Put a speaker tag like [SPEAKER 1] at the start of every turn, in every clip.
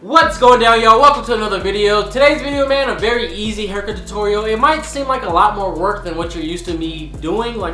[SPEAKER 1] What's going down, y'all? Welcome to another video. Today's video, man, a very easy haircut tutorial. It might seem like a lot more work than what you're used to me doing. Like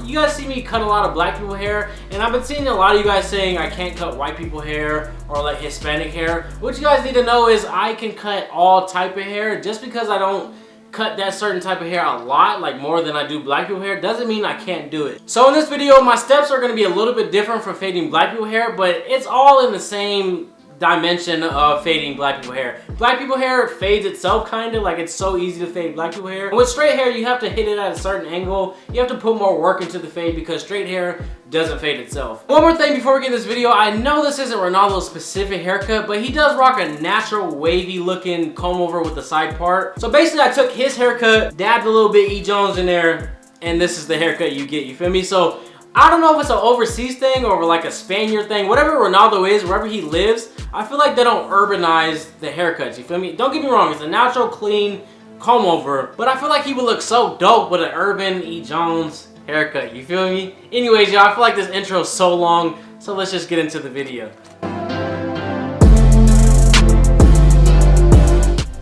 [SPEAKER 1] you guys see me cut a lot of black people hair, and I've been seeing a lot of you guys saying I can't cut white people hair or like Hispanic hair. What you guys need to know is I can cut all type of hair. Just because I don't cut that certain type of hair a lot, like more than I do black people hair, doesn't mean I can't do it. So in this video, my steps are going to be a little bit different from fading black people hair, but it's all in the same dimension of fading black people hair. Black people hair fades itself kind of, like it's so easy to fade black people hair. And with straight hair, you have to hit it at a certain angle. You have to put more work into the fade because straight hair doesn't fade itself. One more thing before we get in this video, I know this isn't Ronaldo's specific haircut, but he does rock a natural wavy looking comb over with the side part. So basically I took his haircut, dabbed a little bit E.Jones in there, and this is the haircut you get, you feel me? So I don't know if it's an overseas thing or like a Spaniard thing, whatever Ronaldo is, wherever he lives, I feel like they don't urbanize the haircuts, you feel me? Don't get me wrong, it's a natural, clean comb over, but I feel like he would look so dope with an urban E.Jones haircut, you feel me? Anyways, y'all, I feel like this intro is so long, so let's just get into the video.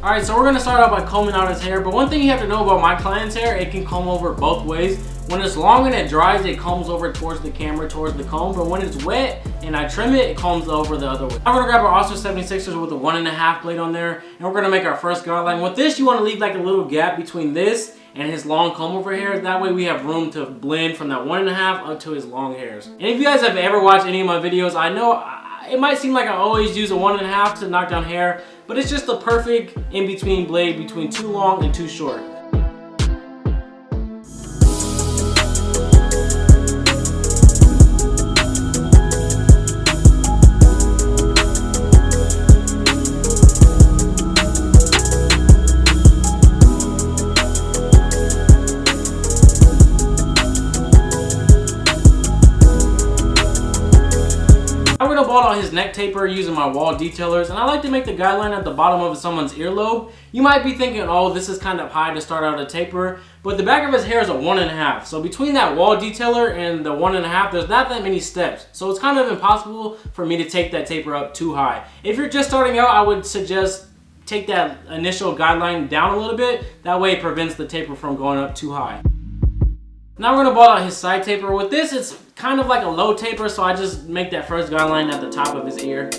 [SPEAKER 1] Alright, so we're going to start out by combing out his hair, but one thing you have to know about my client's hair, it can comb over both ways. When it's long and it dries, it combs over towards the camera, towards the comb, but when it's wet and I trim it, it combs over the other way. I'm going to grab our Oscar 76ers with a 1.5 blade on there, and we're going to make our first guideline. With this, you want to leave like a little gap between this and his long comb over hair. That way we have room to blend from that 1.5 up to his long hairs. And if you guys have ever watched any of my videos, I know it might seem like I always use a 1.5 to knock down hair, but it's just the perfect in-between blade between too long and too short. Ball out his neck taper using my wall detailers, and I like to make the guideline at the bottom of someone's earlobe. You might be thinking, oh, this is kind of high to start out a taper, but the back of his hair is a 1.5. So between that wall detailer and the 1.5, there's not that many steps. So it's kind of impossible for me to take that taper up too high. If you're just starting out, I would suggest take that initial guideline down a little bit. That way it prevents the taper from going up too high. Now we're going to ball out his side taper. With this, it's kind of like a low taper, so I just make that first guideline at the top of his ear.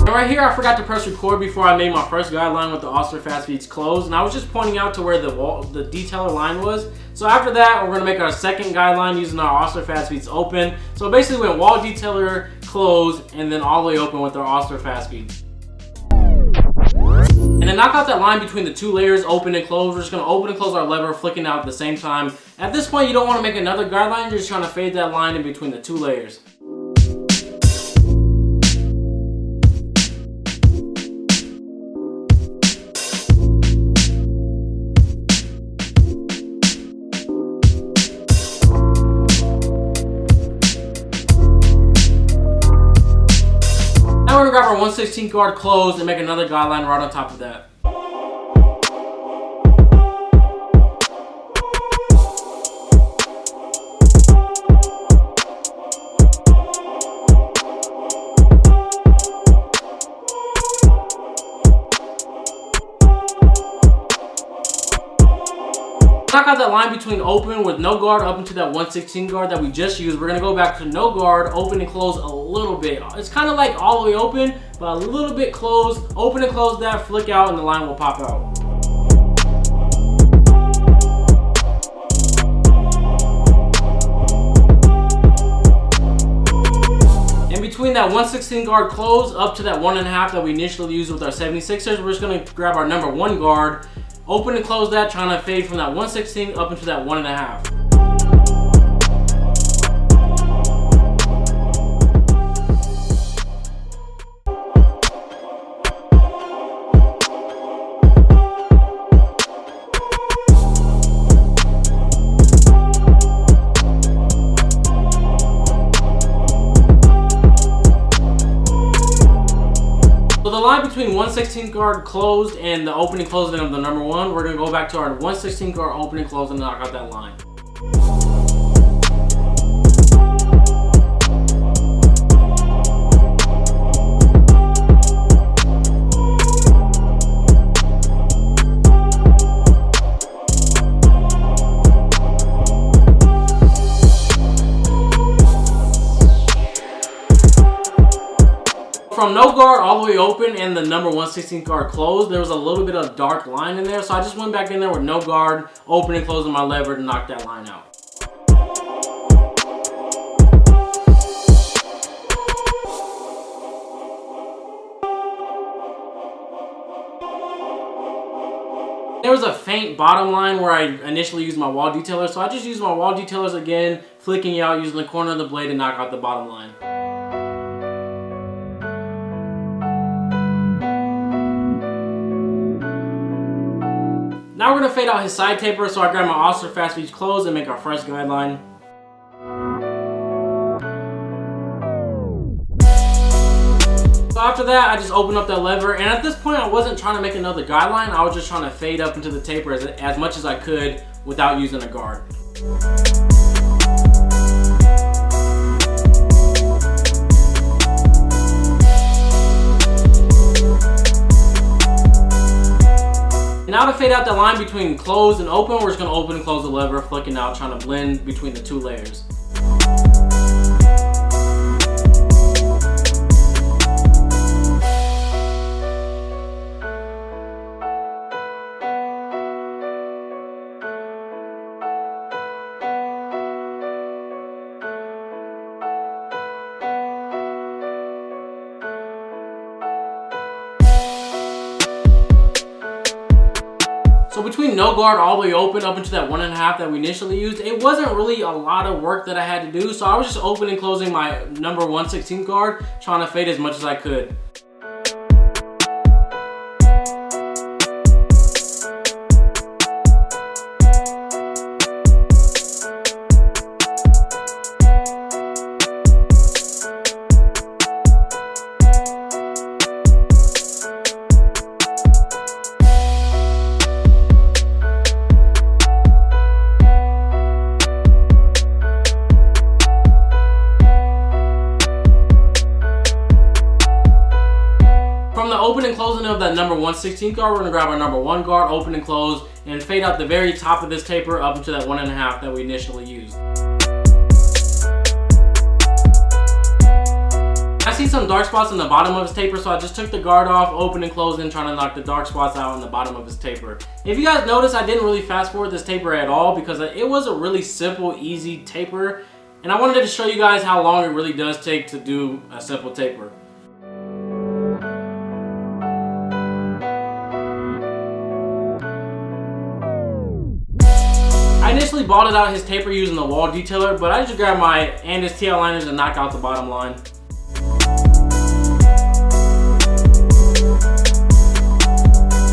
[SPEAKER 1] Right here, I forgot to press record before I made my first guideline with the Oscar Fast Feeds closed, and I was just pointing out to where the detailer line was. So after that, we're going to make our second guideline using our Oscar Fast Feeds open. So basically, went wall detailer closed and then all the way open with our Oscar Fast Feeds. And then knock out that line between the two layers, open and close. We're just going to open and close our lever, flicking out at the same time. At this point, you don't want to make another guideline. You're just trying to fade that line in between the two layers. Now we're going to grab our 1/16 guard closed and make another guideline right on top of that. Knock out that line between open with no guard up into that 1/16 guard that we just used. We're going to go back to no guard, open and close a little bit. It's kind of like all the way open, but a little bit closed. Open and close that, flick out, and the line will pop out. In between that 1/16 guard close up to that 1.5 that we initially used with our 76ers, we're just going to grab our number 1 guard, open and close that, trying to fade from that 1/16 up into that 1.5. between 1/16 guard closed and the opening closing of the number 1, we're going to go back to our 1/16 guard opening closing and knock out that line. From no guard all the way open and the number 1/16 guard closed, there was a little bit of dark line in there, so I just went back in there with no guard, open and closing my lever to knock that line out. There was a faint bottom line where I initially used my wall detailer, so I just used my wall detailers again, flicking out using the corner of the blade to knock out the bottom line. Now we're going to fade out his side taper, so I grab my Oster Fast Reach close and make our fresh guideline. So after that, I just open up that lever, and at this point I wasn't trying to make another guideline, I was just trying to fade up into the taper as much as I could without using a guard. Now to fade out the line between closed and open, we're just going to open and close the lever, flicking out, trying to blend between the 2 layers. So between no guard all the way open up into that 1.5 that we initially used, it wasn't really a lot of work that I had to do, so I was just opening and closing my number 1/16 guard, trying to fade as much as I could. Open and closing of that number 1/16 guard, we're going to grab our number 1 guard, open and close, and fade out the very top of this taper up into that 1.5 that we initially used. I see some dark spots in the bottom of his taper, so I just took the guard off, open and closing, trying to knock the dark spots out on the bottom of his taper. If you guys notice, I didn't really fast forward this taper at all because it was a really simple, easy taper, and I wanted to show you guys how long it really does take to do a simple taper. I initially balled out his taper using the wall detailer, but I just grabbed my and his TL liners and knock out the bottom line.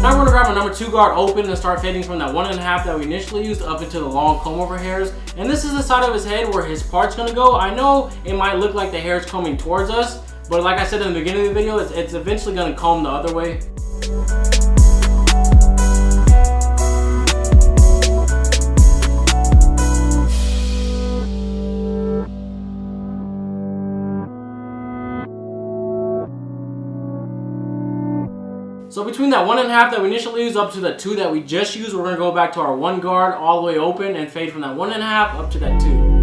[SPEAKER 1] Now we're going to grab my number 2 guard open and start fading from that 1.5 that we initially used up into the long comb over hairs. And this is the side of his head where his part's going to go. I know it might look like the hair is combing towards us, but like I said in the beginning of the video, it's eventually going to comb the other way. So between that 1.5 that we initially used up to the 2 that we just used, we're going to go back to our 1 guard all the way open and fade from that 1.5 up to that 2.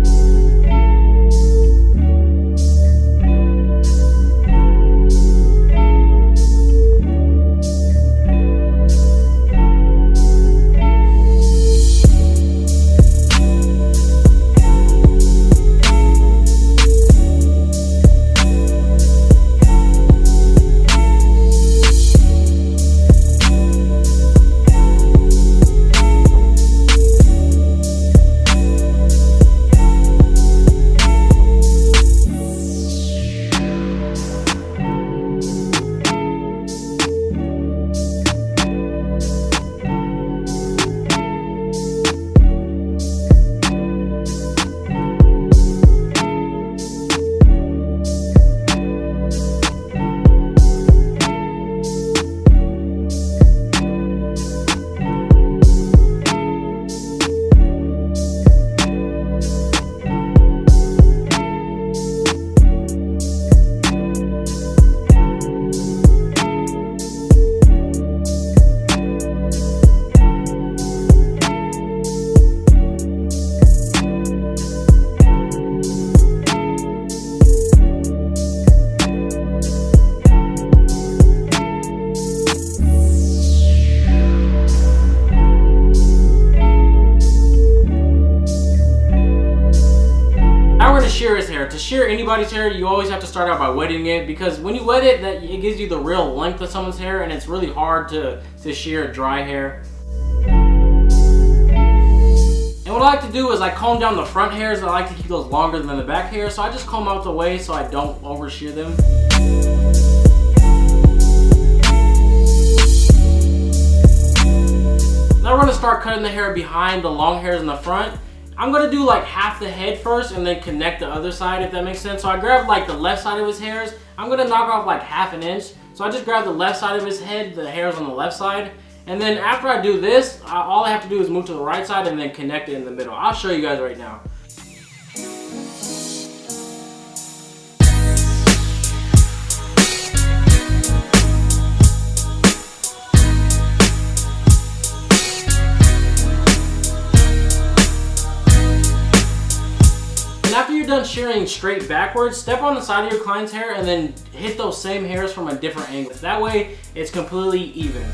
[SPEAKER 1] To shear anybody's hair, you always have to start out by wetting it, because when you wet it, it gives you the real length of someone's hair, and it's really hard to shear dry hair. And what I like to do is I comb down the front hairs. I like to keep those longer than the back hairs, so I just comb out the way so I don't over shear them. Now we're going to start cutting the hair behind the long hairs in the front. I'm going to do like half the head first and then connect the other side, if that makes sense. So I grab like the left side of his hairs. I'm going to knock off like ½ inch. So I just grab the left side of his head, the hairs on the left side. And then after I do this, all I have to do is move to the right side and then connect it in the middle. I'll show you guys right now. After you're done shearing straight backwards, step on the side of your client's hair and then hit those same hairs from a different angle. That way, it's completely even.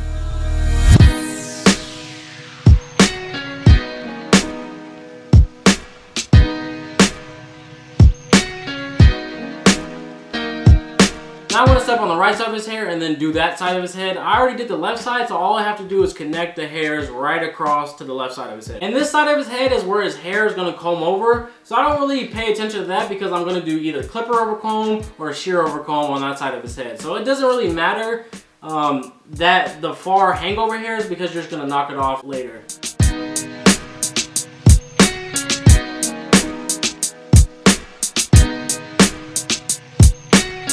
[SPEAKER 1] Now I'm going to step on the right side of his hair and then do that side of his head. I already did the left side, so all I have to do is connect the hairs right across to the left side of his head. And this side of his head is where his hair is going to comb over. So I don't really pay attention to that because I'm going to do either clipper over comb or shear over comb on that side of his head. So it doesn't really matter that the far hangover hairs, because you're just going to knock it off later.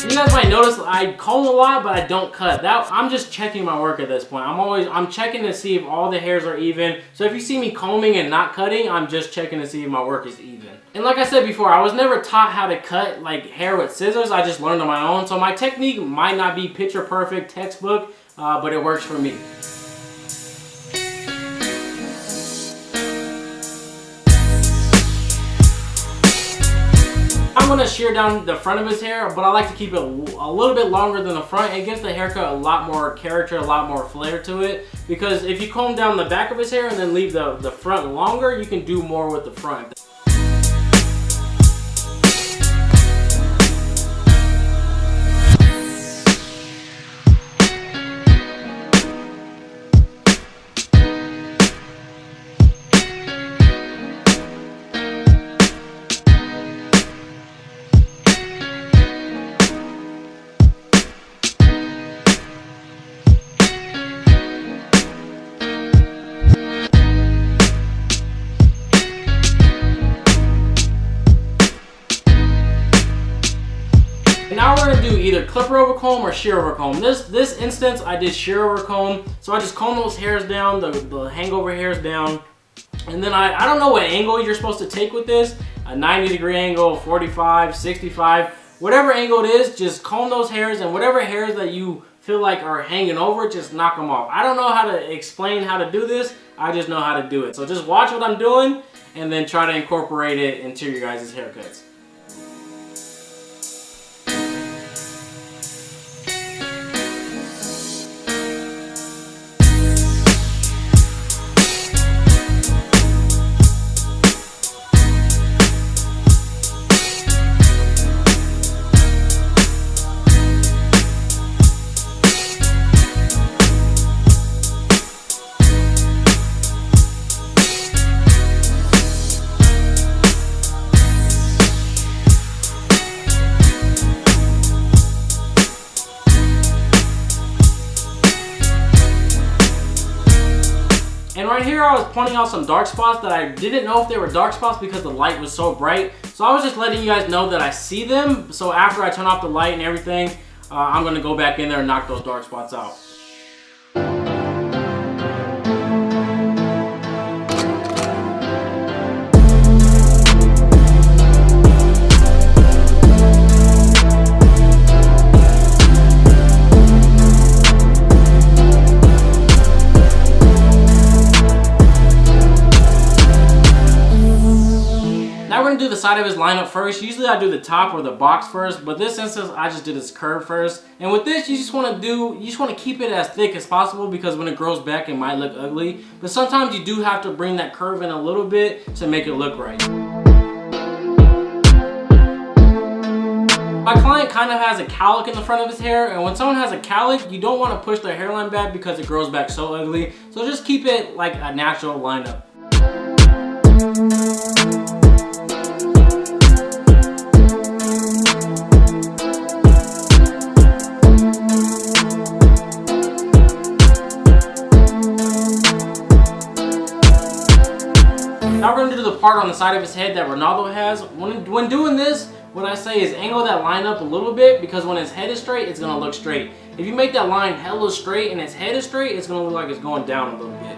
[SPEAKER 1] You guys might notice I comb a lot, but I don't cut. I'm just checking my work at this point. I'm checking to see if all the hairs are even. So if you see me combing and not cutting, I'm just checking to see if my work is even. And like I said before, I was never taught how to cut like hair with scissors. I just learned on my own. So my technique might not be picture perfect textbook, but it works for me. I'm going to shear down the front of his hair, but I like to keep it a little bit longer than the front. It gives the haircut a lot more character, a lot more flair to it. Because if you comb down the back of his hair and then leave the front longer, you can do more with the front. Now we're going to do either clipper over comb or shear over comb. This instance I did shear over comb, so I just comb those hairs down, the hangover hairs down, and then I don't know what angle you're supposed to take with this, a 90-degree angle, 45, 65, whatever angle it is, just comb those hairs, and whatever hairs that you feel like are hanging over, just knock them off. I don't know how to explain how to do this, I just know how to do it. So just watch what I'm doing and then try to incorporate it into your guys' haircuts. And right here I was pointing out some dark spots that I didn't know if they were dark spots because the light was so bright. So I was just letting you guys know that I see them. So after I turn off the light and everything, I'm going to go back in there and knock those dark spots out. Do the side of his lineup first. Usually I do the top or the box first, but this instance I just did his curve first. And with this, you just want to keep it as thick as possible because when it grows back it might look ugly, but sometimes you do have to bring that curve in a little bit to make it look right. My client kind of has a cowlick in the front of his hair, and when someone has a cowlick, you don't want to push their hairline back because it grows back so ugly. So just keep it like a natural lineup. Now we're going to do the part on the side of his head that Ronaldo has. When doing this, what I say is angle that line up a little bit, because when his head is straight, it's going to look straight. If you make that line hella straight and his head is straight, it's going to look like it's going down a little bit.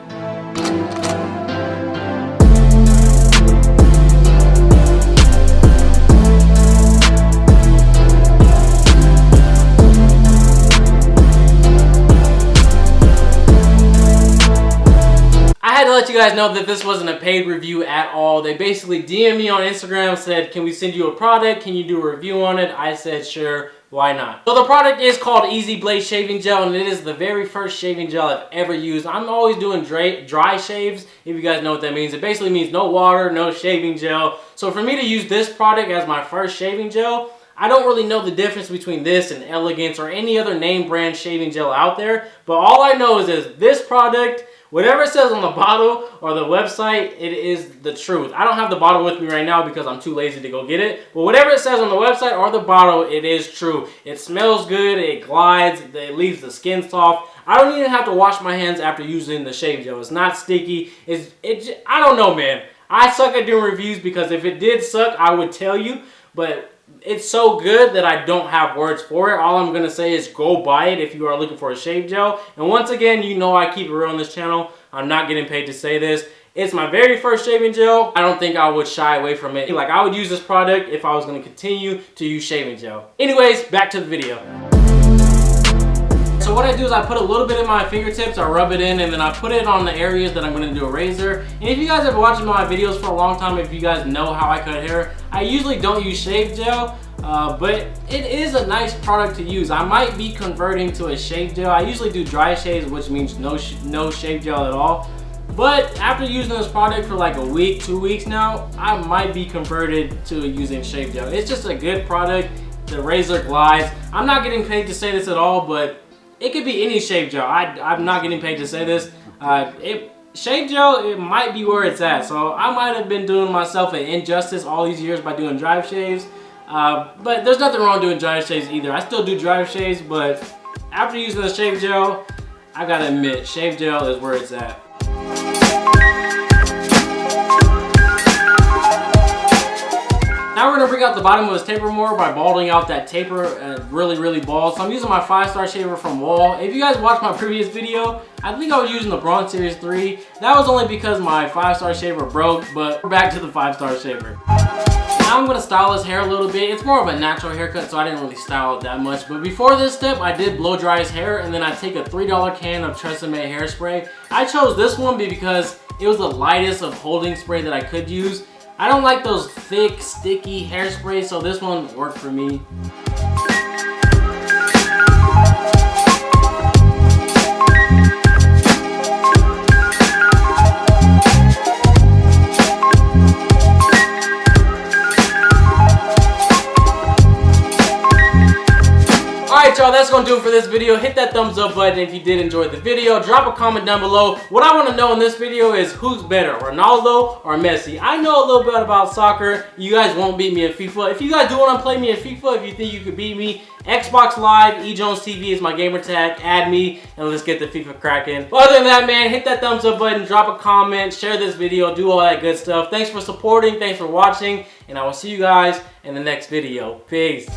[SPEAKER 1] I had to let you guys know that this wasn't a paid review at all. They basically DM'd me on Instagram, said, can we send you a product? Can you do a review on it? I said, sure, why not? So the product is called Easy Blade Shaving Gel, and it is the very first shaving gel I've ever used. I'm always doing dry shaves, if you guys know what that means. It basically means no water, no shaving gel. So for me to use this product as my first shaving gel, I don't really know the difference between this and Elegance or any other name brand shaving gel out there. But all I know is this product, whatever it says on the bottle or the website, it is the truth. I don't have the bottle with me right now because I'm too lazy to go get it. But whatever it says on the website or the bottle, it is true. It smells good, it glides, it leaves the skin soft. I don't even have to wash my hands after using the shave gel. It's not sticky. I don't know, man. I suck at doing reviews because if it did suck, I would tell you. But it's so good that I don't have words for it. All I'm going to say is go buy it if you are looking for a shave gel. And once again, you know I keep it real on this channel. I'm not getting paid to say this. It's my very first shaving gel. I don't think I would shy away from it. Like, I would use this product if I was going to continue to use shaving gel. Anyways, back to the video. So what I do is I put a little bit in my fingertips, I rub it in, and then I put it on the areas that I'm going to do a razor. And if you guys have been watching my videos for a long time, if you guys know how I cut hair, I usually don't use shave gel, but it is a nice product to use. I might be converting to a shave gel. I usually do dry shaves, which means no shave gel at all. But after using this product for like a week, 2 weeks now, I might be converted to using shave gel. It's just a good product. The razor glides. I'm not getting paid to say this at all, but it could be any shave gel. I'm not getting paid to say this. Shave gel, it might be where it's at. So I might have been doing myself an injustice all these years by doing dry shaves. But there's nothing wrong doing dry shaves either. I still do dry shaves, but after using the shave gel, I gotta admit, shave gel is where it's at. Now we're going to bring out the bottom of his taper more by balding out that taper really bald. So I'm using my 5-star shaver from YALL. If you guys watched my previous video, I think I was using the Bronze Series 3. That was only because my 5-star shaver broke, but we're back to the 5-star shaver. Now I'm going to style his hair a little bit. It's more of a natural haircut, so I didn't really style it that much. But before this step, I did blow dry his hair, and then I take a $3 can of Tresemme hairspray. I chose this one because it was the lightest of holding spray that I could use. I don't like those thick, sticky hairsprays, so this one worked for me. Alright y'all, that's going to do it for this video. Hit that thumbs up button if you did enjoy the video. Drop a comment down below. What I want to know in this video is who's better, Ronaldo or Messi? I know a little bit about soccer. You guys won't beat me in FIFA. If you guys do want to play me in FIFA, if you think you could beat me, Xbox Live, EJonesTv is my gamer tag. Add me and let's get the FIFA cracking. But other than that, man, hit that thumbs up button, drop a comment, share this video, do all that good stuff. Thanks for supporting, thanks for watching, and I will see you guys in the next video. Peace.